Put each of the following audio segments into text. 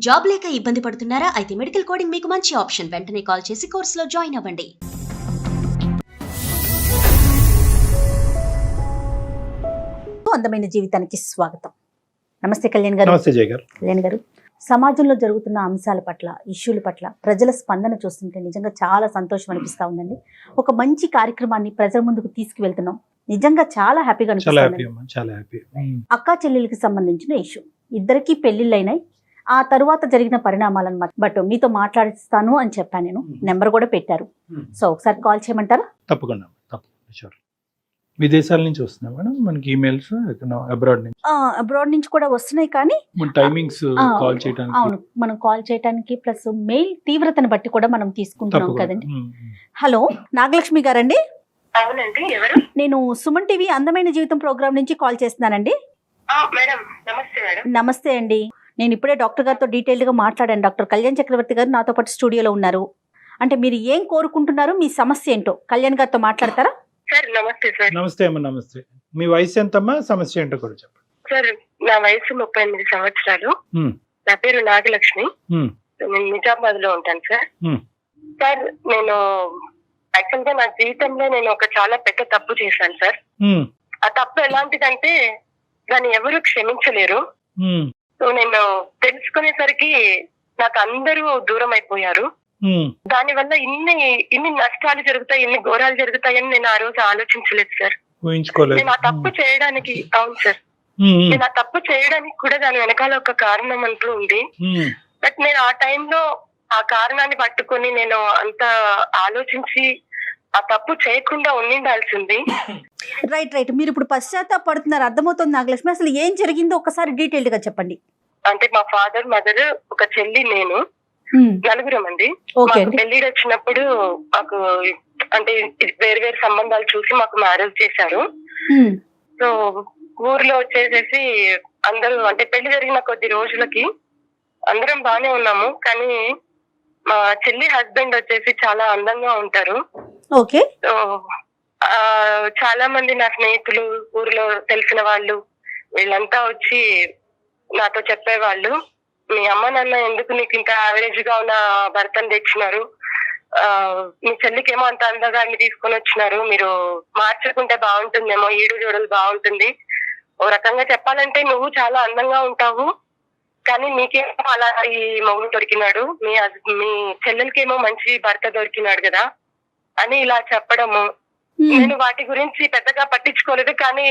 Job లేక ఇబ్బంది పడుతున్నారా? అయితే మెడికల్ కోడింగ్ మీకు మంచి ఆప్షన్. వెంటనే కాల్ చేసి కోర్సులో జాయిన్ అవ్వండి. అందమైన జీవితానికి స్వాగతం. నమస్తే కళ్యాణ్ గారు. నమస్తే జయ గారు. కళ్యాణ్ గారు, సమాజంలో జరుగుతున్న అంశాల పట్ల, ఇష్యూల పట్ల ప్రజల స్పందన చూస్తుంటే నిజంగా చాలా సంతోషం అనిపిస్తా ఉందండి. ఒక మంచి కార్యక్రమాన్ని ప్రజల ముందుకు తీసుకువెళ్తున్నాం. నిజంగా చాలా హ్యాపీగా అనిపిస్తుంది. అక్కా చెల్లెలకి సంబంధించిన ఇష్యూ, ఇద్దరికి పెళ్లిళ్ళైనాయి. ఆ తరువాత జరిగిన పరిణామాలన్నమాట. బట్ మీతో మాట్లాడిస్తాను అని చెప్పాను నేను. నెంబర్ కూడా పెట్టారు. సో ఒకసారి కాల్ చేయమంటారా? తప్పకుండా. షూర్. విదేశాల నుంచి వస్తున్నాయి మేడం మనకి ఈమెయిల్స్, అబ్రాడ్ నుంచి కూడా వస్తున్నాయి. కానీ టైమింగ్స్ కాల్ చేయడానికి, అవును, మనం కాల్ చేయడానికి ప్లస్ మెయిల్ తీవ్రతను బట్టి కూడా మనం తీసుకుంటున్నాం కదండి. హలో, నాగలక్ష్మి గారండి? అవునండి, ఎవరు? నేను సుమన్ టీవీ అందమైన జీవితం ప్రోగ్రామ్ నుంచి కాల్ చేస్తున్నానండి. మేడం నమస్తే. మేడం నమస్తే అండి. నేను ఇప్పుడే డాక్టర్ గారితో డీటెయిల్డ్గా మాట్లాడాను. డాక్టర్ కళ్యాణ్ చక్రవర్తి గారు నాతో పాటు స్టూడియోలో ఉన్నారు. అంటే మీరు ఏం కోరుకుంటున్నారు, మీ సమస్య ఏంటో కళ్యాణ్ గారితో మాట్లాడతారా? సార్ నమస్తే. సార్ నమస్తే అమ్మా. నమస్తే. మీ వయసు ఎంతమ్మా, సమస్య ఏంటో కూడా చెప్పండి. సార్ నా వయసు 38 సంవత్సరాలు. నా పేరు నాగలక్ష్మి. నేను నిజామాబాద్ లో ఉంటాను సార్. సార్ నేను యాక్చువల్ గా నా జీవితంలో నేను ఒక చాలా పెద్ద తప్పు చేశాను సార్. ఆ తప్పు ఎలాంటిదంటే దాన్ని ఎవరు క్షమించలేరు. సో నేను తెలుసుకునేసరికి నాకు అందరూ దూరం అయిపోయారు. దాని వల్ల ఇన్ని నష్టాలు జరుగుతాయి, ఇన్ని ఘోరాలు జరుగుతాయని నేను ఆ రోజు ఆలోచించలేదు సార్. నేను ఆ తప్పు చేయడానికి, అవును సార్, నేను ఆ తప్పు చేయడానికి కూడా దాని వెనకాల ఒక కారణం అంటూ ఉంది. బట్ నేను ఆ టైంలో ఆ కారణాన్ని పట్టుకొని నేను అంత ఆలోచించి ఆ తప్పు చేయకుండా ఉండాల్సింది. రైట్. మీరు ఇప్పుడు పశ్చాత్తాపడుతున్నారు, అర్థమవుతుంది నాగలక్ష్మి. అసలు ఏం జరిగిందో ఒకసారి డీటెయిల్డ్ గా చెప్పండి. అంటే మా ఫాదర్, మదర్, ఒక చెల్లి, నేను, నలుగురం అండి. మాకు పెళ్లిడి వచ్చినప్పుడు మాకు అంటే వేరు వేరు సంబంధాలు చూసి మాకు మ్యారేజ్ చేశారు. సో ఊర్లో వచ్చేసేసి అందరూ అంటే పెళ్లి జరిగిన కొద్ది రోజులకి అందరం బానే ఉన్నాము. కానీ మా చెల్లి హస్బెండ్ వచ్చేసి చాలా అందంగా ఉంటారు. ఓకే. సో చాలా మంది నా స్నేహితులు, ఊర్లో తెలిసిన వాళ్ళు, వీళ్ళంతా వచ్చి నాతో చెప్పేవాళ్ళు, మీ అమ్మ నాన్న ఎందుకు నీకు ఇంత యావరేజ్ గా ఉన్న భర్తను తెచ్చినారు, మీ చెల్లికేమో అంత అందగాన్ని తీసుకొని వచ్చినారు, మీరు మార్చుకుంటే బాగుంటుందేమో, ఈడు జోడలు బాగుంటుంది. ఓ రకంగా చెప్పాలంటే నువ్వు చాలా అందంగా ఉంటావు, కానీ నీకేమో అలా ఈ మొగుడు దొరికినాడు, మీ చెల్లెలకేమో మంచి భర్త దొరికినాడు కదా అని ఇలా చెప్పడము. నేను వాటి గురించి పెద్దగా పట్టించుకోలేదు, కానీ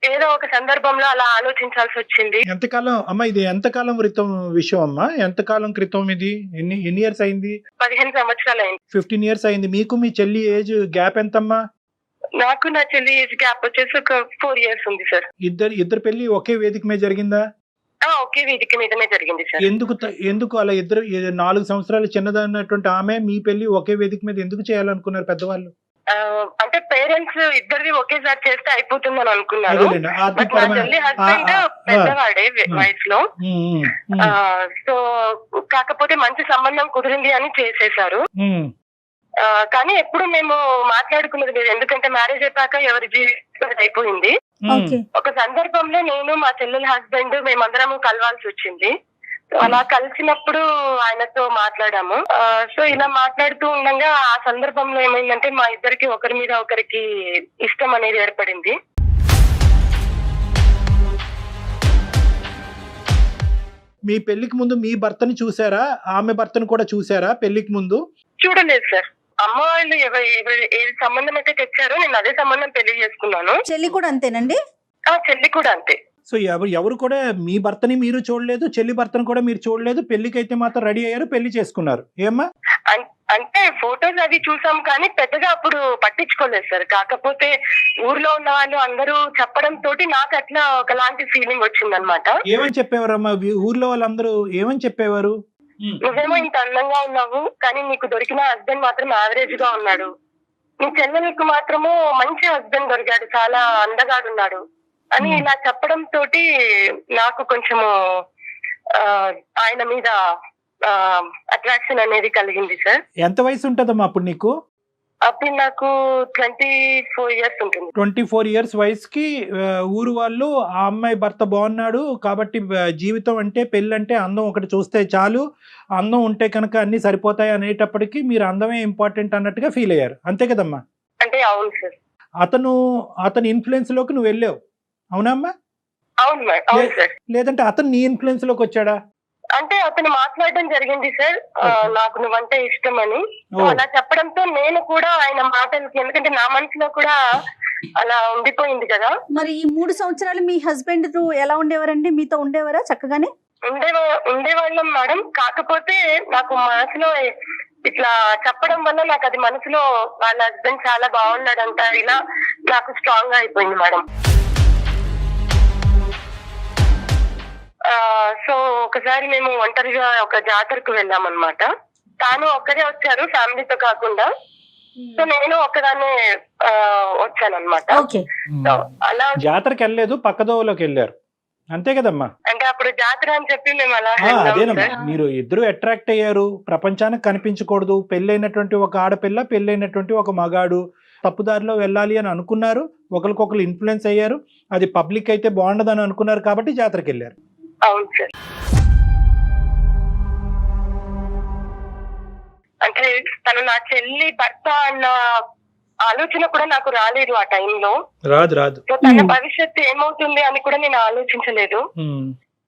ఏదో ఒక సందర్భంలో అలా ఆలోచించాల్సి వచ్చింది. ఎంతకాలం అమ్మా ఇది, ఎంతకాలం క్రితం విషయం అమ్మా? ఎంతకాలం క్రితం ఇది? ఎన్ని ఇయర్స్ అయింది? 15 సంవత్సరాలు అయింది. 15 ఇయర్స్ అయింది. మీకు మీ చెల్లి ఏజ్ గ్యాప్ ఎంతమ్మా? నాకు నా చెల్లి ఏజ్ గ్యాప్ వచ్చేసి ఒక 4 years ఉంది సార్. ఇద్దరు పెళ్లి ఒకే వేదిక మీద జరిగిందా? ఒకే వేదిక మీదనే జరిగింది సార్. ఎందుకు అలా 4 సంవత్సరాలు చిన్నదన్నటువంటి ఆమె మీ పెళ్లి ఒకే వేదిక మీద ఎందుకు చేయాలనుకున్నారు పెద్దవాళ్ళు? అంటే పేరెంట్స్ ఇద్దరిది ఒకేసారి చేస్తే అయిపోతుందని అనుకున్నారు. బట్ నా చెల్లి హస్బెండ్ పెద్దవాడే వయసులో. సో కాకపోతే మంచి సంబంధం కుదిరింది అని చేసేసారు. కానీ ఎప్పుడు మేము మాట్లాడుకున్నది లేదు, ఎందుకంటే మ్యారేజ్ అయిపోయాక ఎవరి జీవితం అయిపోయింది. ఒక సందర్భంలో నేను, మా చెల్లెల హస్బెండ్, మేమందరము కలవాల్సి వచ్చింది. అలా కలిసినప్పుడు ఆయనతో మాట్లాడాము. సో ఇలా మాట్లాడుతూ ఉండగా ఆ సందర్భంలో ఏమైందంటే మా ఇద్దరికి ఒకరి మీద ఒకరికి ఇష్టం అనేది ఏర్పడింది. మీ పెళ్లికి ముందు మీ భర్తని చూసారా, ఆమె భర్తను కూడా చూసారా పెళ్లికి ముందు? చూడలేదు సార్. అమ్మ వాళ్ళు ఏ సంబంధం అయితే తెచ్చారో నేను అదే సంబంధం పెళ్లి చేసుకున్నాను. చెల్లి కూడా అంతేనండి? చెల్లి కూడా అంతే. సో ఎవరు కూడా మీ భర్తని మీరు చూడలేదు, చెల్లి భర్తను కూడా మీరు చూడలేదు, పెళ్లికి అయితే మాత్రం రెడీ అయ్యారు, పెళ్లి చేసుకున్నారు. ఏమ్మా? అంటే ఫోటోస్ అవి చూసాం కానీ పెద్దగా అప్పుడు పట్టించుకోలేదు సార్. కాకపోతే ఊర్లో ఉన్న వాళ్ళు అందరూ చెప్పడం తోటి నాకు అట్లా ఒకలాంటి ఫీలింగ్ వచ్చిందనమాట. ఏమని చెప్పేవారమ్మా ఊర్లో వాళ్ళందరూ? ఏమని చెప్పేవారు? నువ్వేమో ఇంత అందంగా ఉన్నావు, కానీ నీకు దొరికిన హస్బెండ్ మాత్రం యావరేజ్ గా ఉన్నాడు, నీ చెల్లెలకు మాత్రము మంచి హస్బెండ్ దొరికాడు, చాలా అందగాడున్నాడు అని ఇలా చెప్పడం తోటి నాకు కొంచెము ఆయన మీద అట్రాక్షన్ అనేది కలిగింది సార్. ఎంత వయసు ఉంటదమ్మా అప్పుడు నీకు? అప్పుడు నాకు 24 years ఉంటుంది. 24 years వయసుకి ఊరు వాళ్ళు ఆ అమ్మాయి భర్త బాగున్నాడు కాబట్టి జీవితం అంటే పెళ్ళంటే అందం ఒకటి చూస్తే చాలు, అందం ఉంటే కనుక అన్ని సరిపోతాయి అనేటప్పటికి మీరు అందమే ఇంపార్టెంట్ అన్నట్టుగా ఫీల్ అయ్యారు, అంతే కదమ్మా? అంటే అవును సార్. అతని ఇన్ఫ్లుయెన్స్ లోకి నువ్వు వెళ్ళావు, అవునమ్మా? అవును మేడం, అవును సార్. లేదంటే అతను నీ ఇన్ఫ్లుయెన్స్ లోకి వచ్చాడా? అంటే అతను మాట్లాడడం జరిగింది సార్, నాకు నువ్వంటే ఇష్టం అని. అలా చెప్పడంతో నేను కూడా ఆయన మాటలకి, ఎందుకంటే నా మనసులో కూడా అలా ఉండిపోయింది కదా. మరి ఈ 3 సంవత్సరాలు మీ హస్బెండ్ ఎలా ఉండేవారండి? మీతో ఉండేవారా చక్కగానే? ఉండేవాళ్ళం మేడం. కాకపోతే నాకు మనసులో ఇట్లా చెప్పడం వల్ల నాకు అది మనసులో వాళ్ళ హస్బెండ్ చాలా బాగున్నాడంట, ఇలా నాకు స్ట్రాంగ్ గా అయిపోయింది మేడం. సో ఒకసారి మేము ఒంటరిగా ఒక జాతరకు వెళ్ళామన్నమాట. తాను ఒక్కరే వచ్చారు, ఫ్యామిలీతో కాకుండా. సో నేను ఒక్కదాన్నే వచ్చానన్నమాట. అలా జాతరకి వెళ్ళలేదు, పక్కదోవలోకి వెళ్ళారు, అంతే కదమ్మా? అంటే అప్పుడు జాతర అని చెప్పి మేము అలా అదేనమ్మా, మీరు ఇద్దరు అట్రాక్ట్ అయ్యారు, ప్రపంచానికి కనిపించకూడదు, పెళ్ళైనటువంటి ఒక ఆడపిల్ల, పెళ్ళైనటువంటి ఒక మగాడు తప్పుదారిలో వెళ్ళాలి అని అనుకున్నారు, ఒకరికొకరు ఇన్ఫ్లుయెన్స్ అయ్యారు, అది పబ్లిక్ అయితే బాగుండదని అనుకున్నారు కాబట్టి జాతరకి వెళ్ళారు. అవును సార్. అంటే తను నా చెల్లి భర్త అన్న ఆలోచన కూడా నాకు రాలేదు ఆ టైంలో. రాదు. తన భవిష్యత్తు ఏమవుతుంది అని కూడా నేను ఆలోచించలేదు.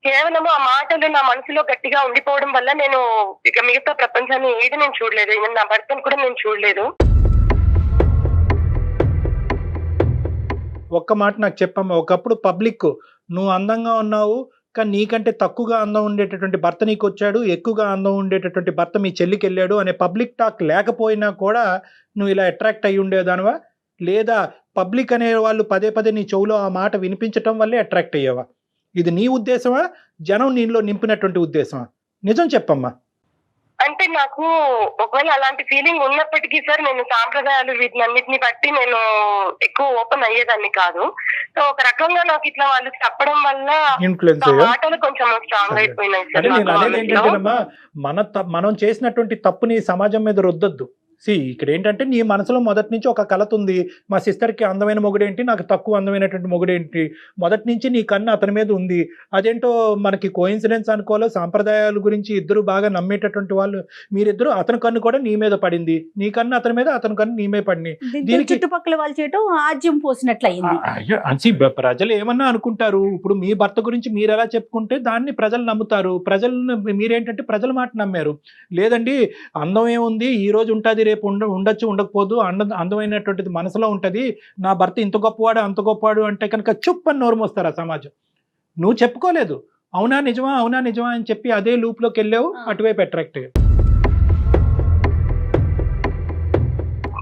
కేవలం ఆ మాటలు నా మనసులో గట్టిగా ఉండిపోవడం వల్ల నేను ఇక మిగతా ప్రపంచాన్ని ఏది నేను చూడలేదు, నా భర్తను కూడా నేను చూడలేదు. ఒక్క మాట నాకు చెప్పమ్మా, ఒకప్పుడు పబ్లిక్ నువ్వు అందంగా ఉన్నావు కానీ నీకంటే తక్కువగా అందం ఉండేటటువంటి భర్త నీకు వచ్చాడు, ఎక్కువగా అందం ఉండేటటువంటి భర్త మీ చెల్లికి వెళ్ళాడు అనే పబ్లిక్ టాక్ లేకపోయినా కూడా నువ్వు ఇలా అట్రాక్ట్ అయ్యి ఉండేదానివా? లేదా పబ్లిక్ అనే వాళ్ళు పదే పదే నీ చెవులో ఆ మాట వినిపించటం వల్లే అట్రాక్ట్ అయ్యావా? ఇది నీ ఉద్దేశమా, జనం నీలో నింపినటువంటి ఉద్దేశమా? నిజం చెప్పమ్మా. అంటే నాకు ఒకవేళ అలాంటి ఫీలింగ్ ఉన్నప్పటికీ సార్, నేను సాంప్రదాయాలు వీటినన్నిటిని బట్టి నేను ఎక్కువ ఓపెన్ అయ్యేదాన్ని కాదు. సో ఒక రకంగా నాకు ఇట్లా వాళ్ళు చెప్పడం వల్ల మాటలు కొంచెం స్ట్రాంగ్ అయిపోయినాయి సార్. మనం చేసినటువంటి తప్పుని సమాజం మీద రుద్దొద్దు. ఇక్కడ ఏంటంటే నీ మనసులో మొదటి నుంచి ఒక కలత ఉంది, మా సిస్టర్కి అందమైన మొగుడేంటి, నాకు తక్కువ అందమైనటువంటి మొగుడేంటి, మొదటి నుంచి నీ కన్ను అతని మీద ఉంది. అదేంటో మనకి కోయిన్సిడెన్స్ అనుకోవాలో, సాంప్రదాయాల గురించి ఇద్దరు బాగా నమ్మేటటువంటి వాళ్ళు మీరిద్దరు, అతని కన్ను కూడా నీ మీద పడింది, నీ కన్ను అతని మీద, అతని కన్ను నీ మీద పడింది. దీనికి చుట్టుపక్కల వాళ్ళు చేయటం ఆజ్యం పోసినట్లయింది. ప్రజలు ఏమన్నా అనుకుంటారు, ఇప్పుడు మీ భర్త గురించి మీరు ఎలా చెప్పుకుంటే దాన్ని ప్రజలు నమ్ముతారు. మీరేంటంటే ప్రజల మాట నమ్మారు. లేదండి అందం ఏముంది, ఈ రోజు ఉంటుంది, రేపు ఉండొచ్చు, ఉండకపోదు, అందమైనటువంటిది మనసులో ఉంటది, నా భర్త ఇంత గొప్పవాడు అంత గొప్పవాడు అంటే కనుక చుప్పని నోరు మోస్తారు ఆ సమాజం. నువ్వు చెప్పుకోలేదు, అవునా నిజమా అని చెప్పి అదే లూప్ లోకి వెళ్ళావు, అటువైపు అట్రాక్ట్ అయ్యావు.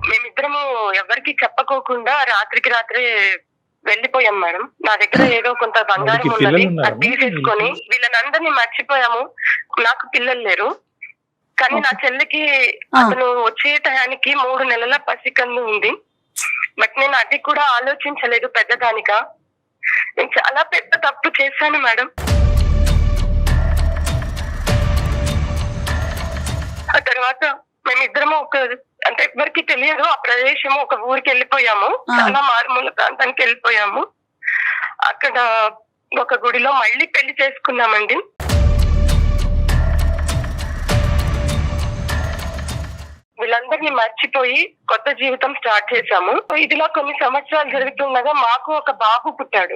మేమిద్దరము ఎవరికి చెప్పకోకుండా రాత్రికి రాత్రే వెళ్ళిపోయాం మేడం. నా దగ్గర ఏదో కొంత బంగారం ఉన్నది, అది తీసేసుకొని వీళ్ళనందరినీ మర్చిపోయాము. నాకు పిల్లలు లేరు, కానీ నా చెల్లికి అతను వచ్చే టయానికి 3 నెలల పసికందు ఉంది. బట్ నేను అది కూడా ఆలోచించలేదు పెద్దదానిగా. నేను చాలా పెద్ద తప్పు చేశాను మేడం. ఆ తర్వాత మేమిద్దరము అంటే ఎవరికి తెలియదు ఆ ప్రదేశము, ఒక ఊరికి వెళ్ళిపోయాము, చాలా మారుమూల ప్రాంతానికి వెళ్ళిపోయాము. అక్కడ ఒక గుడిలో మళ్ళీ పెళ్లి చేసుకున్నామండి. వీళ్ళందరినీ మర్చిపోయి కొత్త జీవితం స్టార్ట్ చేశాము. ఇదిలా కొన్ని సంవత్సరాలు జరుగుతుండగా మాకు ఒక బాబు పుట్టాడు.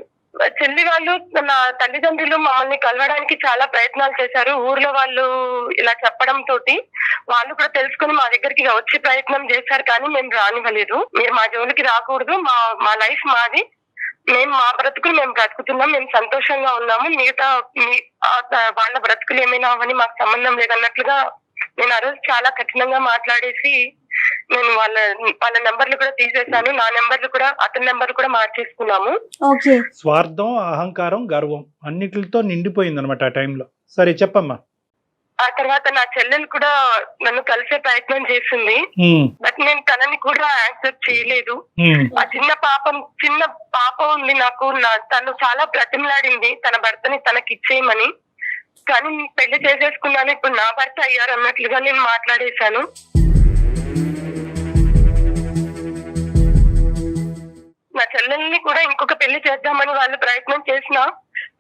చెల్లి వాళ్ళు, నా తల్లిదండ్రులు మమ్మల్ని కలవడానికి చాలా ప్రయత్నాలు చేశారు. ఊర్లో వాళ్ళు ఇలా చెప్పడం తోటి వాళ్ళు కూడా తెలుసుకుని మా దగ్గరికి వచ్చే ప్రయత్నం చేశారు, కానీ మేము రానివ్వలేదు. మీరు మా జోలికి రాకూడదు, మా లైఫ్ మాది, మేము మా బ్రతుకులు మేము బ్రతుకుతున్నాం, మేము సంతోషంగా ఉన్నాము, మిగతా వాళ్ళ బ్రతుకులు ఏమైనా అవని మాకు సంబంధం లేదన్నట్లుగా నేను ఆ రోజు చాలా కఠినంగా మాట్లాడేసి నేను వాళ్ళ నెంబర్లు కూడా తీసేశాను. నా నెంబర్లు కూడా అతని నెంబర్ కూడా మార్చేసుకున్నాము. స్వార్థం, అహంకారం, గర్వం అన్నిటితో నిండిపోయింది అనమాట ఆ టైంలో. సరే చెప్పమ్మా. ఆ తర్వాత నా చెల్లెలు కూడా నన్ను కలిసే ప్రయత్నం చేసింది, బట్ నేను తనని కూడా యాక్సెప్ట్ చేయలేదు. ఆ చిన్న పాప ఉంది నాకు, తను చాలా బ్రతిమలాడింది తన భర్తని తనకి ఇచ్చేయమని, కానీ పెళ్లి చేసేసుకున్నాను, ఇప్పుడు నా భర్త అయ్యారు అన్నట్లుగా నేను మాట్లాడేశాను. నా చెల్లెల్ని కూడా ఇంకొక పెళ్లి చేద్దామని వాళ్ళు ప్రయత్నం చేసినా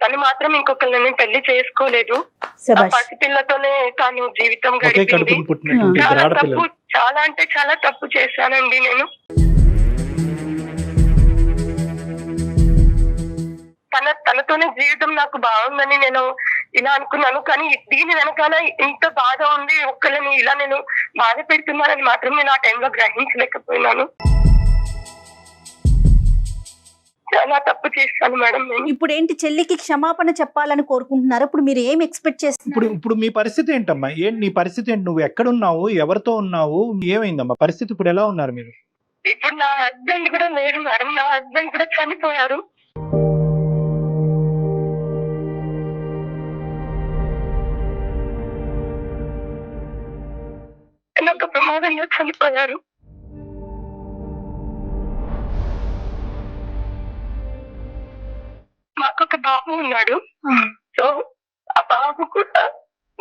తను మాత్రం ఇంకొకరిని పెళ్లి చేసుకోలేదు. ఆ పసిపిల్లతోనే తాను జీవితం గడిపింది. చాలా తప్పు, చాలా అంటే చాలా తప్పు చేశానండి నేను. తనతోనే జీవితం నాకు బాగుందని నేను ఇలా అనుకున్నాను. కానీ దీని వెనకాల ఇంత బాధ ఉంది, ఒక్కళ్ళని ఇలా నేను బాధ పెడుతున్నానని మాత్రం నేను ఆ టైంలో గ్రహించలేకపోయినాను. చాలా తప్పు చేస్తాను మేడం. ఇప్పుడు ఏంటి, చెల్లికి క్షమాపణ చెప్పాలని కోరుకుంటున్నారు? ఇప్పుడు మీరు ఏం ఎక్స్పెక్ట్ చేస్తున్నారు? ఇప్పుడు మీ పరిస్థితి ఏంటమ్మా? ఏంటి నీ పరిస్థితి ఏంటి? నువ్వు ఎక్కడున్నావు, ఎవరితో ఉన్నావు, ఏమైందమ్మా పరిస్థితి? ఇప్పుడు ఎలా ఉన్నారు మీరు? ఇప్పుడు నా హస్బెండ్ కూడా లేరు మేడం. నా హస్బెండ్ కూడా చనిపోయారు. ఒక ప్రమాదంలో చనిపోయారు. మాకొక బాబు ఉన్నాడు. సో ఆ బాబు కూడా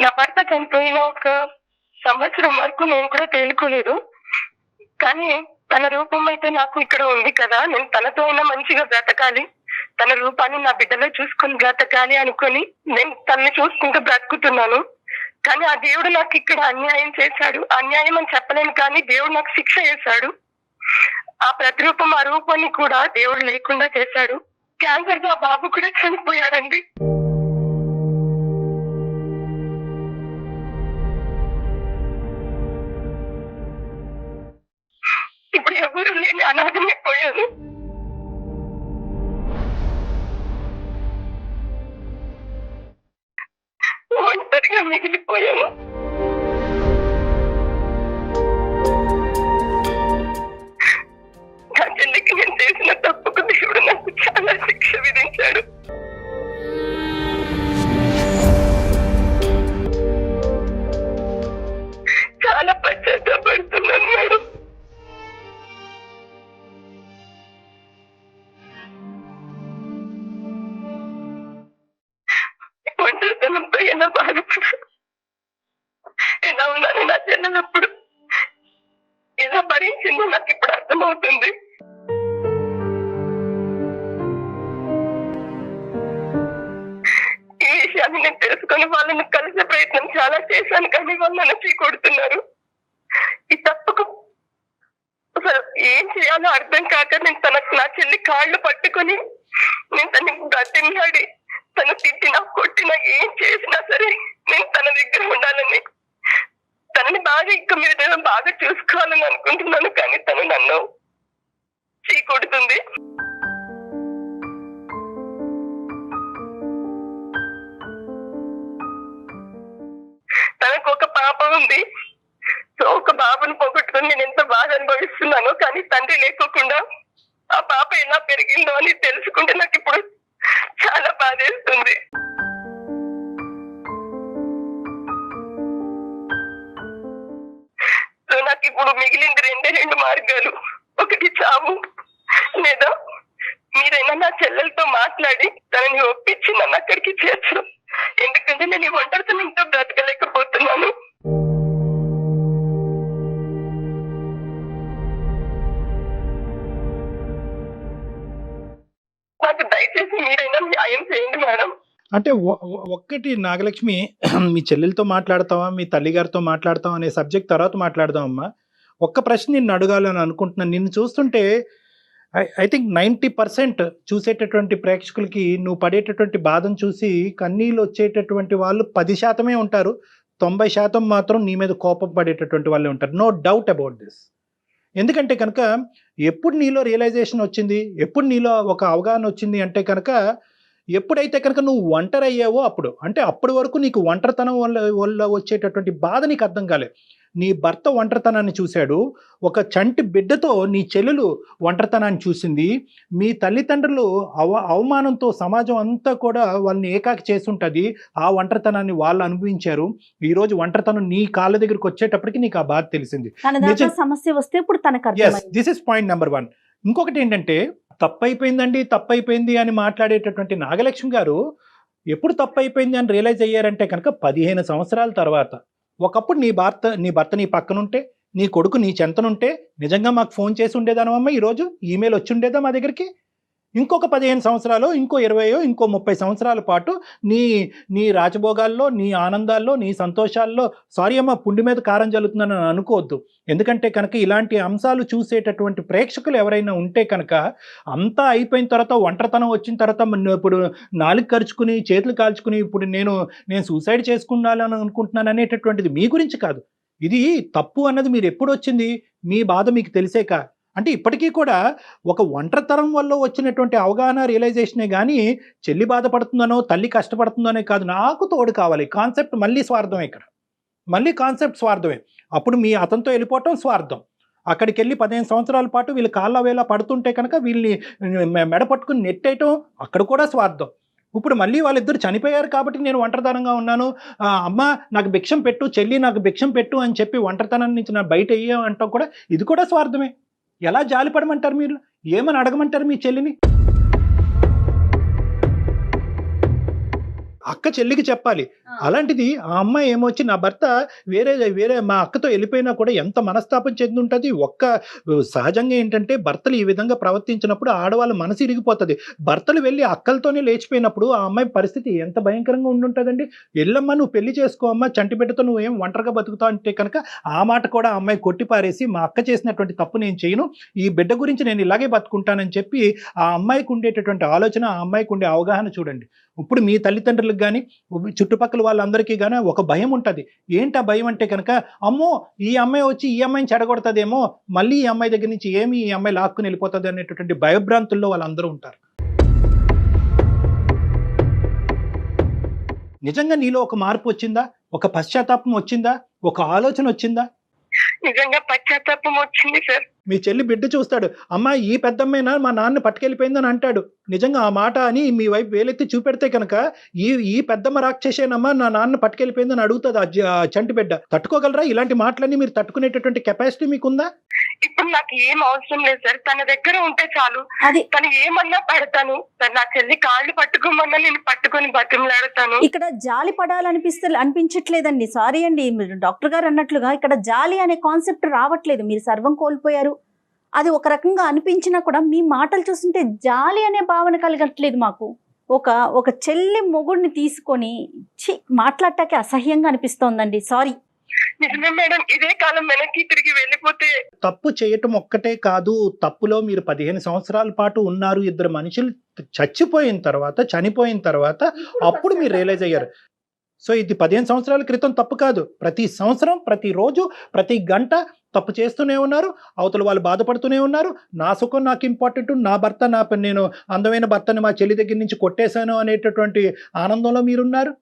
నా భర్త చనిపోయిన ఒక సంవత్సరం వరకు నేను కూడా తేలుకోలేదు. కానీ తన రూపం అయితే నాకు ఇక్కడ ఉంది కదా, నేను తనతో అయినా మంచిగా బ్రతకాలి, తన రూపాన్ని నా బిడ్డలో చూసుకొని బ్రతకాలి అనుకొని నేను తనని చూసుకుంటూ బ్రతుకుతున్నాను. కానీ ఆ దేవుడు నాకు ఇక్కడ అన్యాయం చేశాడు. అన్యాయం అని చెప్పలేను, కానీ దేవుడు నాకు శిక్ష చేశాడు. ఆ ప్రతిరూపం, ఆ రూపాన్ని కూడా దేవుడు లేకుండా చేశాడు. క్యాన్సర్ తో ఆ బాబు కూడా చనిపోయాడండి. ఇప్పుడు ఎవరు లేని అనాథమైపోయాను. ఒంటరిగా మిగిలిపోయాను. నా చెల్లికి నేను చేసిన తప్పుకు దేవుడు నాకు చాలా శిక్ష విధించాడు. చాలా పశ్చాత్తాపడుతున్నాను మేడం. ఒంటరితనంతో ఎలా బాధపడు, ఎలా ఉన్నాను నా చెల్లెలప్పుడు, ఎలా భరించిందో నాకు ఇప్పుడు అర్థమవుతుంది. ఈ విషయాన్ని నేను తెలుసుకొని వాళ్ళని కలిసే ప్రయత్నం చాలా చేశాను, కానీ వాళ్ళు నన్ను కొడుతున్నారు. ఈ తప్పుకు అసలు ఏం చేయాలో అర్థం కాక నేను నా చెల్లి కాళ్ళు పట్టుకొని నేను తనని బ్రతిమలాడి, తను తిట్టినా కొట్టినా ఏం చేసినా సరే నేను తన దగ్గర ఉండాలని, తనని బాగా ఇంకా మీద బాగా చూసుకోవాలని అనుకుంటున్నాను. కానీ తను నన్ను చీకొడుతుంది. తనకు ఒక పాప ఉంది. సో ఒక బాబుని పోగొట్టుకుని నేను ఎంత బాధ అనుభవిస్తున్నానో, కానీ తండ్రి లేకోకుండా ఆ పాప ఎలా పెరిగిందో అని తెలుసుకుంటే నాకు ఇప్పుడు చాలా బాధేస్తుంది. సో నాకు ఇప్పుడు మిగిలింది రెండు మార్గాలు. ఒకటి చావు, లేదా మీరైనా నా చెల్లెలతో మాట్లాడి తనని ఒప్పించి నన్ను అక్కడికి చేర్చు. ఎందుకంటే నేను ఈ ఒంటరితనంతో బ్రతకలేకపోతున్నాను. నాకు దయచేసి మీరైనా న్యాయం చేయండి మేడం. అంటే ఒక్కటి నాగలక్ష్మి, మీ చెల్లెలతో మాట్లాడతావా, మీ తల్లిగారితో మాట్లాడతావా అనే సబ్జెక్ట్ తర్వాత మాట్లాడదామమ్మా. ఒక్క ప్రశ్న నిన్ను అడగాలని అనుకుంటున్నాను. నిన్ను చూస్తుంటే ఐ థింక్ 90% చూసేటటువంటి ప్రేక్షకులకి నువ్వు పడేటటువంటి బాధను చూసి కన్నీళ్ళు వచ్చేటటువంటి వాళ్ళు 10% ఉంటారు, 90% మాత్రం నీ మీద కోపం పడేటటువంటి వాళ్ళే ఉంటారు. No doubt about this. ఎందుకంటే కనుక ఎప్పుడు నీలో రియలైజేషన్ వచ్చింది, ఎప్పుడు నీలో ఒక అవగాహన వచ్చింది అంటే కనుక ఎప్పుడైతే కనుక నువ్వు ఒంటరి అయ్యావో అప్పుడు. అంటే అప్పటి వరకు నీకు ఒంటరితనం వల్ల వచ్చేటటువంటి బాధ నీకు అర్థం కాలేదు. నీ భర్త ఒంటరితనాన్ని చూశాడు, ఒక చంటి బిడ్డతో నీ చెల్లెలు ఒంటరితనాన్ని చూసింది, మీ తల్లిదండ్రులు అవమానంతో సమాజం అంతా కూడా వాళ్ళని ఏకాకి చేస్తుంటుంది, ఆ ఒంటరితనాన్ని వాళ్ళు అనుభవించారు. ఈరోజు ఒంటరితనం నీ కాళ్ళ దగ్గరికి వచ్చేటప్పటికి నీకు ఆ బాధ తెలిసింది. సమస్య వస్తే ఇప్పుడు తనకు దిస్ ఇస్ పాయింట్ నెంబర్ 1. ఇంకొకటి ఏంటంటే, తప్పైపోయింది అని మాట్లాడేటటువంటి నాగలక్ష్మి గారు ఎప్పుడు తప్పైపోయింది అని రియలైజ్ అయ్యారంటే కనుక 15 సంవత్సరాల తర్వాత. ఒకప్పుడు నీ భర్త నీ పక్కనుంటే, నీ కొడుకు నీ చెంతనుంటే నిజంగా మాకు ఫోన్ చేసి ఉండేదానమ్మా, ఈరోజు ఈమెయిల్ వచ్చి ఉండేదా మా దగ్గరికి? ఇంకొక 15 సంవత్సరాలు, ఇంకో 20, ఇంకో 30 సంవత్సరాల పాటు నీ నీ రాజభోగాల్లో, నీ ఆనందాల్లో, నీ సంతోషాల్లో సారీ అమ్మ పుండి మీద కారం జల్లుతుందని అనుకోవద్దు. ఎందుకంటే కనుక ఇలాంటి అంశాలు చూసేటటువంటి ప్రేక్షకులు ఎవరైనా ఉంటే కనుక అంతా అయిపోయిన తర్వాత, ఒంటరితనం వచ్చిన తర్వాత ఇప్పుడు నాలుగు ఖర్చుకుని చేతులు కాల్చుకుని ఇప్పుడు నేను సూసైడ్ చేసుకున్నాను అనుకుంటున్నాను అనేటటువంటిది మీ గురించి కాదు. ఇది తప్పు అన్నది మీరు ఎప్పుడు వచ్చింది, మీ బాధ మీకు తెలిసేక. అంటే ఇప్పటికీ కూడా ఒక ఒంటరితనం వల్ల వచ్చినటువంటి అవగాహన, రియలైజేషనే కానీ చెల్లి బాధపడుతుందనో తల్లి కష్టపడుతుందనే కాదు, నాకు తోడు కావాలి కాన్సెప్ట్ మళ్ళీ స్వార్థమే. ఇక్కడ మళ్ళీ కాన్సెప్ట్ స్వార్థమే. అప్పుడు మీ అతనితో వెళ్ళిపోవటం స్వార్థం. అక్కడికి వెళ్ళి 15 సంవత్సరాల పాటు వీళ్ళు కాళ్ళ వేళ పడుతుంటే కనుక వీళ్ళని మెడ పట్టుకుని నెట్టేయటం అక్కడ కూడా స్వార్థం. ఇప్పుడు మళ్ళీ వాళ్ళిద్దరు చనిపోయారు కాబట్టి నేను ఒంటరితనంగా ఉన్నాను, అమ్మ నాకు భిక్షం పెట్టు, చెల్లి నాకు భిక్షం పెట్టు అని చెప్పి ఒంటరితనం నుంచి నా బయట అయ్యామంటాం కూడా ఇది కూడా స్వార్థమే. ఎలా జాలిపడమంటారు మీరు? ఏమని అడగమంటారు మీ చెల్లిని? అక్క చెల్లికి చెప్పాలి. అలాంటిది ఆ అమ్మాయి ఏమొచ్చి నా భర్త వేరే మా అక్కతో వెళ్ళిపోయినా కూడా ఎంత మనస్తాపం చెంది ఉంటుంది. సహజంగా ఏంటంటే భర్తలు ఈ విధంగా ప్రవర్తించినప్పుడు ఆడవాళ్ళ మనసు ఇరిగిపోతుంది. భర్తలు వెళ్ళి అక్కలతోనే లేచిపోయినప్పుడు ఆ అమ్మాయి పరిస్థితి ఎంత భయంకరంగా ఉండుంటుందండి. వెళ్ళమ్మా నువ్వు పెళ్లి చేసుకో అమ్మా, చంటిబిడ్డతో నువ్వేం ఒంటరిగా బతుకుతావు అంటే కనుక ఆ మాట కూడా ఆ అమ్మాయి కొట్టిపారేసి మా అక్క చేసినటువంటి తప్పు నేను చేయను, ఈ బిడ్డ గురించి నేను ఇలాగే బతుకుంటానని చెప్పి ఆ అమ్మాయికి ఉండేటటువంటి ఆలోచన, ఆ అమ్మాయికి ఉండే అవగాహన చూడండి. ఇప్పుడు మీ తల్లిదండ్రులకు కానీ చుట్టుపక్కల వాళ్ళందరికీ కానీ ఒక భయం ఉంటుంది. ఏంటి ఆ భయం అంటే కనుక అమ్మో ఈ అమ్మాయి వచ్చి ఈ అమ్మాయిని చెడగొడుతుందేమో, మళ్ళీ ఈ అమ్మాయి దగ్గర నుంచి ఈ అమ్మాయి లాక్కుని వెళ్ళిపోతుంది అనేటటువంటి భయభ్రాంతుల్లో వాళ్ళందరూ ఉంటారు. నిజంగా నీలో ఒక మార్పు వచ్చిందా? ఒక పశ్చాత్తాపం వచ్చిందా? ఒక ఆలోచన వచ్చిందా? నిజంగా పశ్చాత్తాపం వచ్చింది సార్. మీ చెల్లి బిడ్డ చూస్తాడు, అమ్మా ఈ పెద్దమ్మైనా మా నాన్న పట్టుకెళ్ళిపోయిందని అంటాడు. నిజంగా ఆ మాట అని మీ వైపు వేలెత్తి చూపెడితే కనుక ఈ పెద్దమ్మ రాక్షసేనమ్మా నా నాన్న పట్టుకెళ్ళిపోయిందని అడుగుతుంది ఆ చంటి బిడ్డ. తట్టుకోగలరా? ఇలాంటి మాటలన్నీ మీరు తట్టుకునేటటువంటి కెపాసిటీ మీకుందా? ఇప్పుడు నాకు ఏం అవసరం లేదు సార్, తన దగ్గర ఉంటే చాలు. అది తను ఏమన్నా పడతాను, నా చెల్లి కాళ్ళు పట్టుకోమన్నా నేను పట్టుకొని బతిమలాడతాను. ఇక్కడ జాలి అనిపించట్లేదండి. సారీ అండి, మీరు డాక్టర్ గారు అన్నట్లుగా ఇక్కడ జాలి అనే కాన్సెప్ట్ రావట్లేదు. మీరు సర్వం కోల్పోయారు, అది ఒక రకంగా అనిపించినా కూడా మీ మాటలు చూస్తుంటే జాలి అనే భావన కలగట్లేదు మాకు. ఒక చెల్లి మొగుడిని తీసుకొని మాట్లాడటానికి అసహ్యంగా అనిపిస్తోందండి. సారీ. నిజమే మేడం, ఇదే కాలం వెనక్కి తిరిగి వెళ్ళిపోతే. తప్పు చేయటం ఒక్కటే కాదు, తప్పులో మీరు 15 సంవత్సరాల పాటు ఉన్నారు. ఇద్దరు మనుషులు చనిపోయిన తర్వాత అప్పుడు మీరు రియలైజ్ అయ్యారు. సో ఇది 15 సంవత్సరాల క్రితం తప్పు కాదు. ప్రతి సంవత్సరం, ప్రతిరోజు, ప్రతి గంట తప్పు చేస్తూనే ఉన్నారు. అవతల వాళ్ళు బాధపడుతూనే ఉన్నారు. నా సుఖం నాకు ఇంపార్టెంట్, నా భర్త నేను అందమైన భర్తని మా చెల్లి దగ్గర నుంచి కొట్టేశాను అనేటటువంటి ఆనందంలో మీరున్నారు.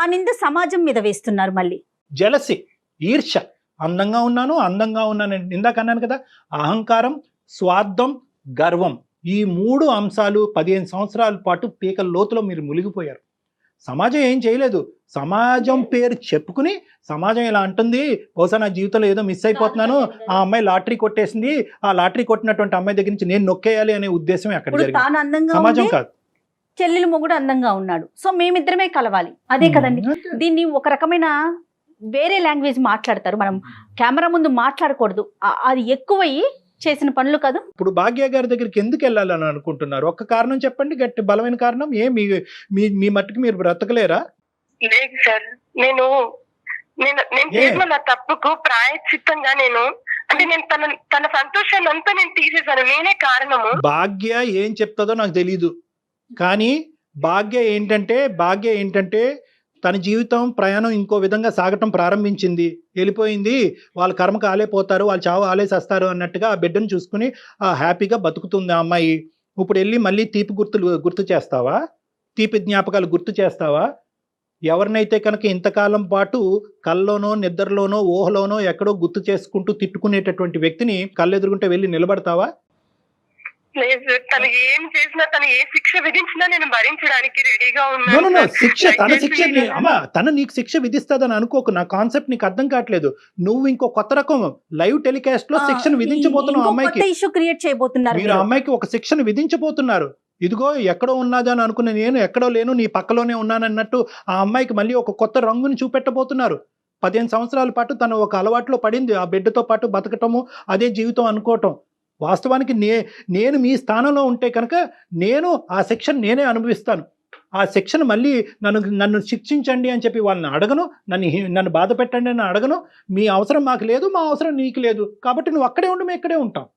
ఆ నింద సమాజం మీద వేస్తున్నారు. మళ్ళీ జెలసీ, ఈర్ష్య, అందంగా ఉన్నాను ఇందాక అన్నాను కదా, అహంకారం, స్వార్థం, గర్వం, ఈ 3 అంశాలు 15 సంవత్సరాల పాటు పీకల లోతులో మీరు మునిగిపోయారు. సమాజం ఏం చేయలేదు. సమాజం పేరు చెప్పుకుని సమాజం ఇలా అంటుంది, బహుశా నా జీవితంలో ఏదో మిస్ అయిపోతున్నాను, ఆ అమ్మాయి లాటరీ కొట్టేసింది, ఆ లాటరీ కొట్టినటువంటి అమ్మాయి దగ్గర నుంచి నేను నొక్కేయాలి అనే ఉద్దేశం అక్కడ జరిగింది. సమాజం కాదు. చెల్లెలు మొగుడు అందంగా ఉన్నాడు, సో మేమిద్దరమే కలవాలి, అదే కదండి. దీన్ని ఒక రకమైన వేరే లాంగ్వేజ్ మాట్లాడతారు. మనం కెమెరా ముందు మాట్లాడకూడదు, అది ఎక్కువయ్యి చేసిన పనులు కాదు. ఇప్పుడు భాగ్య గారి దగ్గరికి ఎందుకు వెళ్ళాలని అనుకుంటున్నారు? ఒక్క కారణం చెప్పండి, గట్టి బలమైన కారణం. మీ మట్టుకు మీరు బ్రతకలేరా? లేదు సార్, నేను చేసిన నా తప్పుకు ప్రాయశ్చిత్తంగా నేను తన సంతోషాన్ని అంతా నేను తీసేశాను. నేనే కారణము. భాగ్య ఏం చెప్తుందో నాకు తెలీదు, కానీ భాగ్య ఏంటంటే తన జీవితం ప్రయాణం ఇంకో విధంగా సాగటం ప్రారంభించింది. వెళ్ళిపోయింది, వాళ్ళ కర్మకు ఆలే పోతారు, వాళ్ళు చావు ఆలేసేస్తారు అన్నట్టుగా ఆ బిడ్డను చూసుకుని హ్యాపీగా బతుకుతుంది ఆ అమ్మాయి. ఇప్పుడు వెళ్ళి మళ్ళీ తీపి గుర్తు చేస్తావా? తీపి జ్ఞాపకాలు గుర్తు చేస్తావా? ఎవరినైతే కనుక ఇంతకాలం పాటు కల్లోనో, నిద్రలోనో, ఊహలోనో ఎక్కడో గుర్తు చేసుకుంటూ తిట్టుకునేటటువంటి వ్యక్తిని కళ్ళెదురుకుంటే వెళ్ళి నిలబడతావా? లేదు, తను ఏం చేసినా, తను ఏ శిక్ష విధించినా నేను భరించడానికి రెడీగా ఉన్నాను. తను నీకు శిక్ష విధిస్తాదని అనుకోకు. నా కాన్సెప్ట్ నీకు అర్థం కావట్లేదు. నువ్వు ఇంకో కొత్త రకం లైవ్ టెలికాస్ట్ లో శిక్షను విధించబోతున్నావు అమ్మాయికి. మీరు అమ్మాయికి ఒక శిక్షను విధించబోతున్నారు. ఇదిగో ఎక్కడో ఉన్నదని అనుకున్న నేను ఎక్కడో లేను, నీ పక్కలోనే ఉన్నానన్నట్టు ఆ అమ్మాయికి మళ్ళీ ఒక కొత్త రంగుని చూపెట్టబోతున్నారు. 15 సంవత్సరాల పాటు తను ఒక అలవాట్లో పడింది, ఆ బిడ్డతో పాటు బతకటము అదే జీవితం అనుకోవటం. వాస్తవానికి నేను మీ స్థానంలో ఉంటే కనుక నేను ఆ శిక్షను నేనే అనుభవిస్తాను. ఆ శిక్షను మళ్ళీ నన్ను శిక్షించండి అని చెప్పి వాళ్ళని అడగను, నన్ను బాధ పెట్టండి అని అడగను. మీ అవసరం మాకు లేదు, మా అవసరం నీకు లేదు, కాబట్టి నువ్వు అక్కడే ఉండి మేము ఇక్కడే ఉంటాం.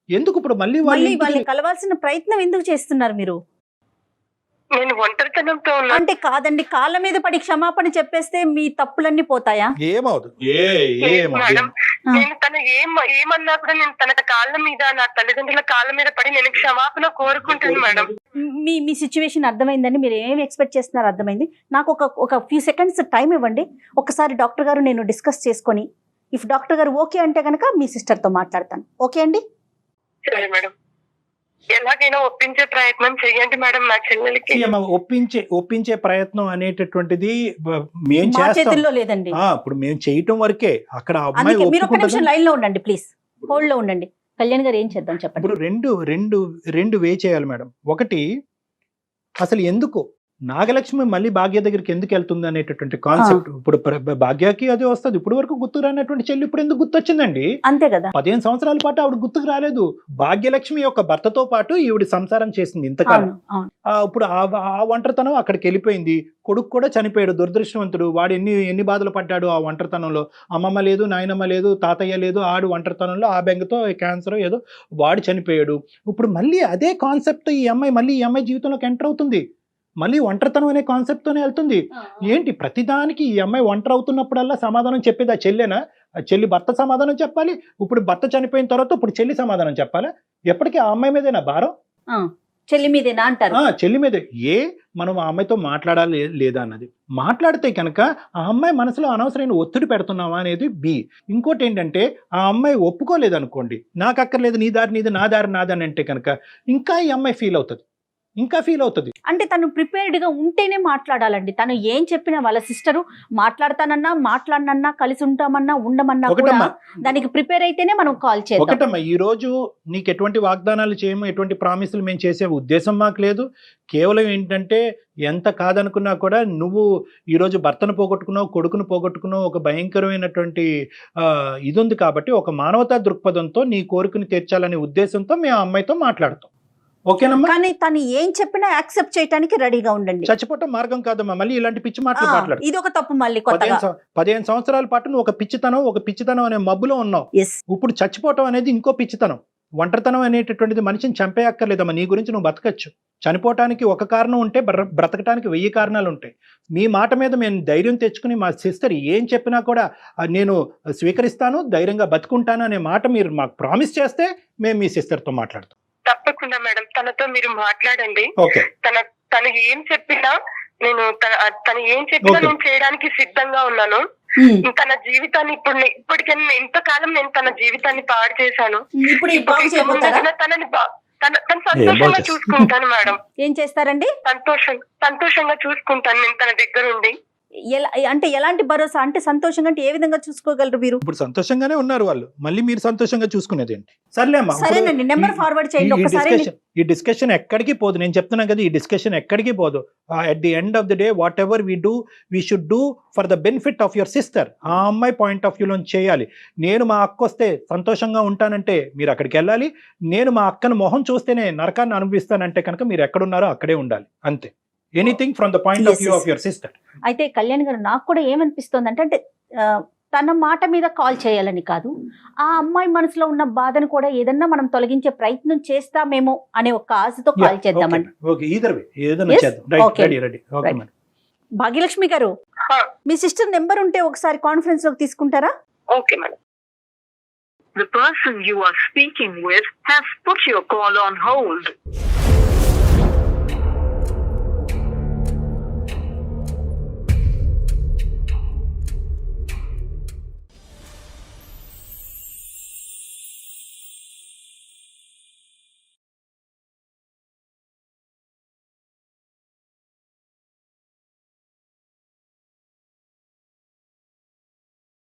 ఎందుకు ఇప్పుడు మళ్ళీ వాళ్ళని కలవాల్సిన ప్రయత్నం ఎందుకు చేస్తున్నారు మీరు? నేను ఒంటరితనంతో ఉన్నా. అంటే కాదండి, కాళ్ళ మీద పడి క్షమాపణ చెప్పేస్తే మీ తప్పులన్నీ పోతాయా? ఏమవుతుంది? మేడం, నేను తన ఏమన్నా కూడా నేను తన కాళ్ళ మీద, నా తల్లిదండ్రుల కాళ్ళ మీద పడి నేను క్షమాపణ కోరుకుంటాను మేడం. మీ సిచ్యువేషన్ అర్థమైందండి, మీరు ఏం ఎక్స్పెక్ట్ చేస్తున్నారు అర్థమైంది. నాకు ఒక ఫ్యూ సెకండ్స్ టైం ఇవ్వండి. ఒకసారి డాక్టర్ గారు నేను డిస్కస్ చేసుకొని, ఇఫ్ డాక్టర్ గారు ఓకే అంటే కనుక మీ సిస్టర్తో మాట్లాడతాను. ఓకే అండి? సరే మేడం, ఎలాగైనా ఒప్పించే ప్రయత్నం చేయండి మేడం నా చెల్లెలకి. ఒప్పించే ప్రయత్నం అనేటటువంటిది మేము మా చేస్తాం. చేతుల్లో లేదండి. ఇప్పుడు మేము చేయటం వరకే. అక్కడ అందుకే మీరు ఒక నిమిషం లైన్ లో ఉండండి ప్లీజ్, హోల్డ్ లో ఉండండి. కళ్యాణ్ గారు ఏం చేద్దాం చెప్పండి. ఇప్పుడు రెండు వే చేయాలి మేడం. ఒకటి, అసలు ఎందుకు నాగలక్ష్మి మళ్ళీ భాగ్య దగ్గరికి ఎందుకు వెళ్తుంది అనేటటువంటి కాన్సెప్ట్. ఇప్పుడు భాగ్యకి అదే వస్తుంది. ఇప్పుడు వరకు గుర్తుకు రానటువంటి చెల్లి ఇప్పుడు ఎందుకు గుర్తొచ్చిందండి? అంతే కదా. 15 సంవత్సరాల పాటు ఆవిడ గుర్తుకు రాలేదు. భాగ్యలక్ష్మి యొక్క భర్తతో పాటు ఈవిడ సంసారం చేసింది ఇంతకాలం. ఇప్పుడు ఆ ఒంటరితనం అక్కడికి వెళ్ళిపోయింది. కొడుకు కూడా చనిపోయాడు, దురదృష్టవంతుడు. వాడు ఎన్ని బాధలు పడ్డాడు ఆ ఒంటరితనంలో. అమ్మమ్మ లేదు, నాయనమ్మ లేదు, తాతయ్య లేదు. ఆడు ఒంటరితనంలో ఆ బెంగతో క్యాన్సర్ ఏదో వాడు చనిపోయాడు. ఇప్పుడు మళ్ళీ అదే కాన్సెప్ట్ ఈ అమ్మాయి జీవితంలోకి ఎంటర్ అవుతుంది. మళ్ళీ ఒంటరితనం అనే కాన్సెప్ట్తోనే వెళ్తుంది. ఏంటి ప్రతిదానికి ఈ అమ్మాయి ఒంటరి అవుతున్నప్పుడల్లా సమాధానం చెప్పేది ఆ చెల్లెనా? చెల్లి భర్త సమాధానం చెప్పాలి. ఇప్పుడు భర్త చనిపోయిన తర్వాత ఇప్పుడు చెల్లి సమాధానం చెప్పాలా? ఎప్పటికీ ఆ అమ్మాయి మీదేనా భారం? చెల్లి మీదేనా అంటారు? చెల్లి మీదే. మనం ఆ అమ్మాయితో మాట్లాడాలి లేదా అన్నది. మాట్లాడితే కనుక ఆ అమ్మాయి మనసులో అనవసరమైన ఒత్తిడి పెడుతున్నావా అనేది బి. ఇంకోటి ఏంటంటే, ఆ అమ్మాయి ఒప్పుకోలేదు అనుకోండి, నాకు అక్కర్లేదు, నీ దారి నీది, నా దారి నాదని అంటే కనుక ఇంకా ఈ అమ్మాయి ఫీల్ అవుతుంది. అంటే తను ప్రిపేర్డ్ గా ఉంటేనే మాట్లాడాలండి. తను ఏం చెప్పినా వాళ్ళ సిస్టరు మాట్లాడనన్నా కలిసి ఉంటామన్నా ఉండమన్నా కూడా దానికి ప్రిపేర్ అయితేనే మనం కాల్ చేద్దాం. ఒకటమ్మా, ఈ రోజు నీకు ఎటువంటి వాగ్దానాలు చేయము, ఎటువంటి ప్రామిసులు మేము చేసే ఉద్దేశం మాకు లేదు. కేవలం ఏంటంటే, ఎంత కాదనుకున్నా కూడా నువ్వు ఈరోజు భర్తను పోగొట్టుకున్నావు, కొడుకును పోగొట్టుకున్నావు, ఒక భయంకరమైనటువంటి ఇది ఉంది. కాబట్టి ఒక మానవతా దృక్పథంతో నీ కోరికను తీర్చాలనే ఉద్దేశంతో మేము ఆ అమ్మాయితో మాట్లాడతాం. ఓకేనమ్మా? కానీ తను ఏం చెప్పినా యాక్సెప్ట్ చేయడానికి రెడీగా ఉండండి. చచ్చిపోవటం మార్గం కాదమ్మా. మళ్ళీ ఇలాంటి పిచ్చి మాటలు మాట్లాడు. ఇది ఒక తప్పు. మళ్ళీ 15 సంవత్సరాల పాటు నువ్వు ఒక పిచ్చితనం అనే మబ్బులో ఉన్నావు. ఇప్పుడు చచ్చిపోవటం అనేది ఇంకో పిచ్చితనం. ఒంటరితనం అనేటటువంటిది మనిషిని చంపేయక్కర్లేదమ్మా. నీ గురించి నువ్వు బతకచ్చు. చనిపోవటానికి ఒక కారణం ఉంటే బ్రతకటానికి 1000 కారణాలు ఉంటాయి. మీ మాట మీద మేము ధైర్యం తెచ్చుకుని మా సిస్టర్ ఏం చెప్పినా కూడా నేను స్వీకరిస్తాను, ధైర్యంగా బతుకుంటాను అనే మాట మీరు మాకు ప్రామిస్ చేస్తే మేము మీ సిస్టర్తో మాట్లాడతాం. తప్పకుండా మేడం, తనతో మీరు మాట్లాడండి. తను ఏం చెప్పినా తను ఏం చెప్పినా నేను చేయడానికి సిద్ధంగా ఉన్నాను. తన జీవితాన్ని ఇప్పటికైనా ఎంతకాలం నేను తన జీవితాన్ని పాడు చేశాను. తనని తను సంతోషంగా చూసుకుంటాను మేడం. ఏం చేస్తారండి? సంతోషంగా చూసుకుంటాను నేను తన దగ్గర ఉండి. అంటే ఎలాంటి భరోసా? అంటే సంతోషంగా అంటే ఏ విధంగా చూసుకోగలరు మీరు? ఇప్పుడు సంతోషంగానే ఉన్నారు వాళ్ళు, మళ్ళీ మీరు సంతోషంగా చూసుకునేది ఏంటి? సరేనండి, నెంబర్ ఫార్వర్డ్ చేయండి ఒకసారి. ఈ డిస్కషన్ ఎక్కడికి పోదు. నేను చెప్తున్నాను కదా, ఈ డిస్కషన్ ఎక్కడికి పోదు. At the end of the day what ever we should do for the benefit of your sister. ఆ అమ్మాయి పాయింట్ ఆఫ్ వ్యూలో చేయాలి. నేను మా అక్క వస్తే సంతోషంగా ఉంటానంటే మీరు అక్కడికి వెళ్ళాలి. నేను మా అక్కను మొహం చూస్తేనే నరకాన్ని అనుభవిస్తానంటే కనుక మీరు ఎక్కడున్నారో అక్కడే ఉండాలి. అంతే. Anything from the point of view of your sister. అయితే కళ్యాణ్ గారు, నాకు కూడా ఏమనిపిస్తుంది అంటే తన మాట మీద కాల్ చేయాలని కాదు, ఆ అమ్మాయి మనసులో ఉన్న బాధను కూడా ఏదన్నా మనం తొలగించే ప్రయత్నం చేస్తామేమో అనే ఒక ఆశతో కాల్ చేద్దామండి. భాగ్యలక్ష్మి గారు, మీ సిస్టర్ నెంబర్ ఉంటే ఒకసారి కాన్ఫరెన్స్ లోకి తీసుకుంటారా? Okay madam. The person you are speaking with has put your call on hold.